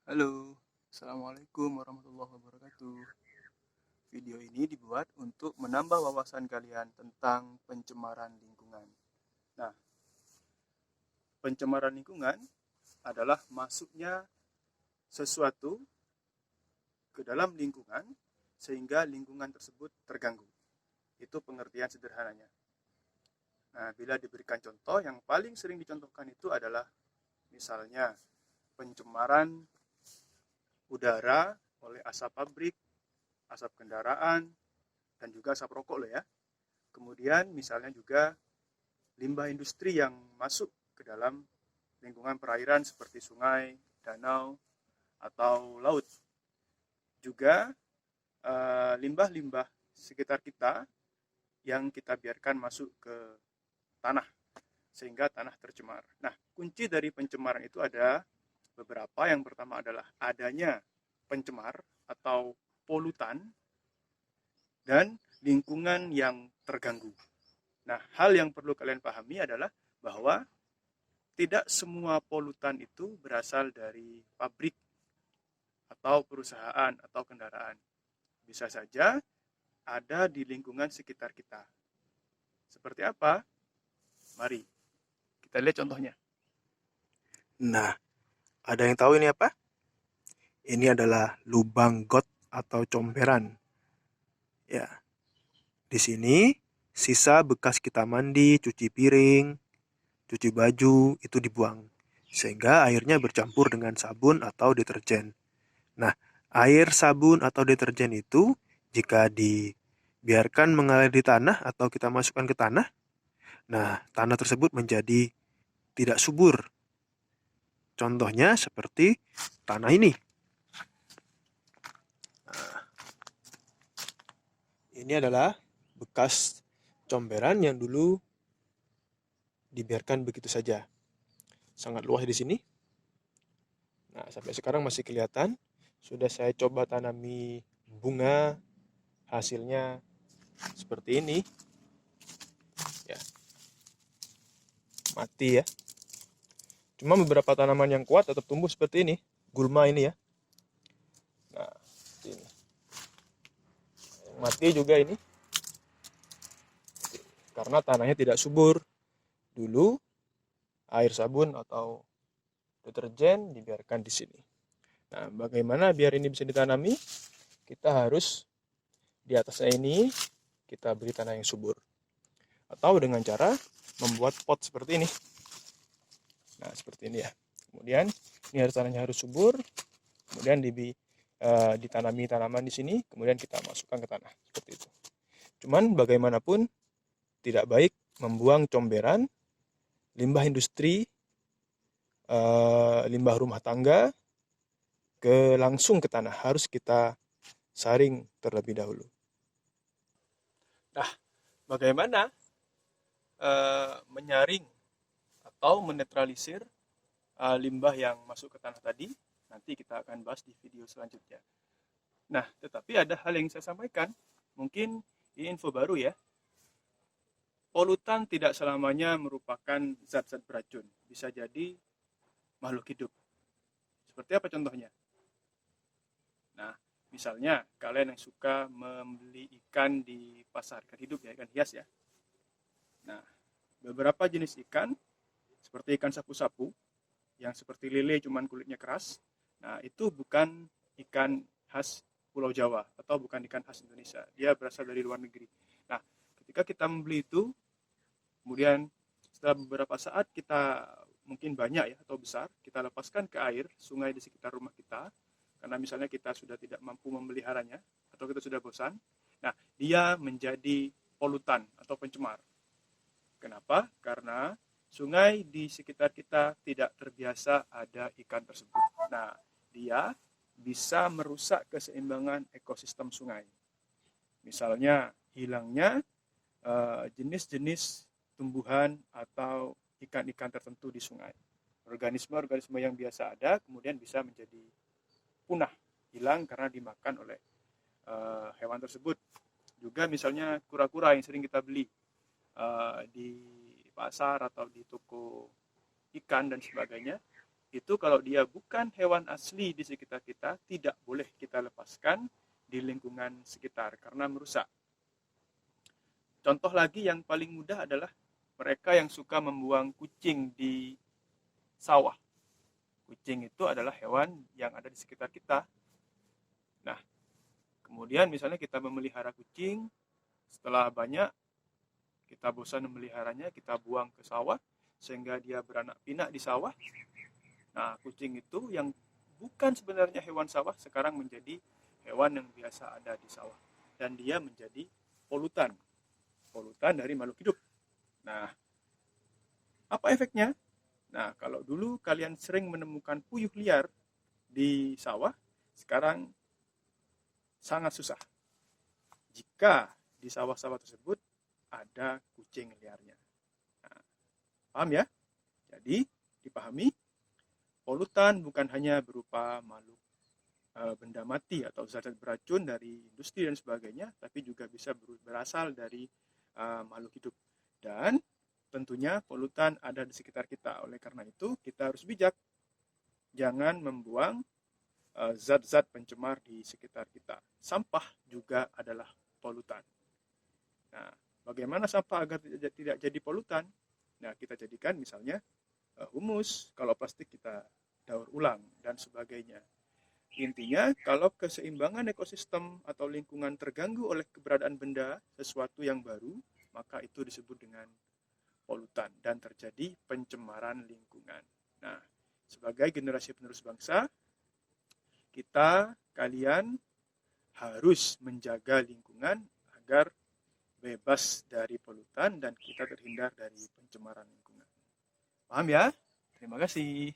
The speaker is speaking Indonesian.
Halo, Assalamualaikum warahmatullahi wabarakatuh. Video ini dibuat untuk menambah wawasan kalian tentang pencemaran lingkungan. Nah, pencemaran lingkungan adalah masuknya sesuatu ke dalam lingkungan sehingga lingkungan tersebut terganggu. Itu pengertian sederhananya. Nah, bila diberikan contoh, yang paling sering dicontohkan itu adalah misalnya pencemaran udara oleh asap pabrik, asap kendaraan, dan juga asap rokok loh ya. Kemudian misalnya juga limbah industri yang masuk ke dalam lingkungan perairan seperti sungai, danau, atau laut. Juga limbah-limbah sekitar kita yang kita biarkan masuk ke tanah sehingga tanah tercemar. Nah, kunci dari pencemaran itu ada beberapa. Yang pertama adalah adanya pencemar atau polutan dan lingkungan yang terganggu. Nah, hal yang perlu kalian pahami adalah bahwa tidak semua polutan itu berasal dari pabrik atau perusahaan atau kendaraan. Bisa saja ada di lingkungan sekitar kita. Seperti apa? Mari kita lihat contohnya. Nah, ada yang tahu ini apa? Ini adalah lubang got atau comberan. Ya, di sini sisa bekas kita mandi, cuci piring, cuci baju itu dibuang. Sehingga airnya bercampur dengan sabun atau deterjen. Nah, air sabun atau deterjen itu jika dibiarkan mengalir di tanah atau kita masukkan ke tanah, nah tanah tersebut menjadi tidak subur. Contohnya seperti tanah ini. Ini adalah bekas comberan yang dulu dibiarkan begitu saja. Sangat luas di sini. Nah, sampai sekarang masih kelihatan. Sudah saya coba tanami bunga, hasilnya seperti ini. Ya, mati ya. Cuma beberapa tanaman yang kuat tetap tumbuh seperti ini. Gulma ini ya. Nah, ini. Mati juga ini. Karena tanahnya tidak subur. Dulu air sabun atau deterjen dibiarkan di sini. Nah, bagaimana biar ini bisa ditanami? Kita harus di atasnya ini kita beri tanah yang subur. Atau dengan cara membuat pot seperti ini. Nah, seperti ini ya. Kemudian ini harus tanahnya harus subur. Kemudian ditanami tanaman di sini, kemudian kita masukkan ke tanah seperti itu. Cuman bagaimanapun tidak baik membuang comberan, limbah industri, limbah rumah tangga langsung ke tanah. Harus kita saring terlebih dahulu. Nah, bagaimana menyaring atau menetralisir limbah yang masuk ke tanah tadi? Nanti kita akan bahas di video selanjutnya. Nah, tetapi ada hal yang saya sampaikan. Mungkin ini info baru ya. Polutan tidak selamanya merupakan zat-zat beracun. Bisa jadi makhluk hidup. Seperti apa contohnya? Nah, misalnya kalian yang suka membeli ikan di pasar, ikan hidup ya, ikan hias ya. Nah, beberapa jenis ikan seperti ikan sapu-sapu yang seperti lele cuman kulitnya keras. Nah, itu bukan ikan khas Pulau Jawa atau bukan ikan khas Indonesia. Dia berasal dari luar negeri. Nah, ketika kita membeli itu, kemudian setelah beberapa saat kita mungkin banyak ya atau besar, kita lepaskan ke air sungai di sekitar rumah kita, karena misalnya kita sudah tidak mampu memeliharanya atau kita sudah bosan. Nah, dia menjadi polutan atau pencemar. Kenapa? Karena sungai di sekitar kita tidak terbiasa ada ikan tersebut. Nah, dia bisa merusak keseimbangan ekosistem sungai. Misalnya hilangnya jenis-jenis tumbuhan atau ikan-ikan tertentu di sungai. Organisme-organisme yang biasa ada kemudian bisa menjadi punah, hilang karena dimakan oleh hewan tersebut. Juga misalnya kura-kura yang sering kita beli di pasar atau di toko ikan dan sebagainya, itu kalau dia bukan hewan asli di sekitar kita, tidak boleh kita lepaskan di lingkungan sekitar karena merusak. Contoh lagi yang paling mudah adalah mereka yang suka membuang kucing di sawah. Kucing itu adalah hewan yang ada di sekitar kita. Nah, kemudian misalnya kita memelihara kucing, setelah banyak kita bosan memeliharanya, kita buang ke sawah sehingga dia beranak pinak di sawah. Nah, kucing itu yang bukan sebenarnya hewan sawah sekarang menjadi hewan yang biasa ada di sawah dan dia menjadi polutan dari makhluk hidup. Nah, apa efeknya? Nah, kalau dulu kalian sering menemukan puyuh liar di sawah, sekarang sangat susah. Jika di sawah-sawah tersebut ada kucing liarnya. Nah, paham ya? Jadi, dipahami, polutan bukan hanya berupa makhluk benda mati atau zat-zat beracun dari industri dan sebagainya, tapi juga bisa berasal dari makhluk hidup. Dan tentunya polutan ada di sekitar kita. Oleh karena itu, kita harus bijak. Jangan membuang zat-zat pencemar di sekitar kita. Sampah juga adalah polutan. Nah, bagaimana sampah agar tidak jadi polutan? Nah, kita jadikan misalnya humus, kalau plastik kita daur ulang, dan sebagainya. Intinya, kalau keseimbangan ekosistem atau lingkungan terganggu oleh keberadaan benda, sesuatu yang baru, maka itu disebut dengan polutan dan terjadi pencemaran lingkungan. Nah, sebagai generasi penerus bangsa, kalian harus menjaga lingkungan agar bebas dari polutan dan kita terhindar dari pencemaran lingkungan. Paham ya? Terima kasih.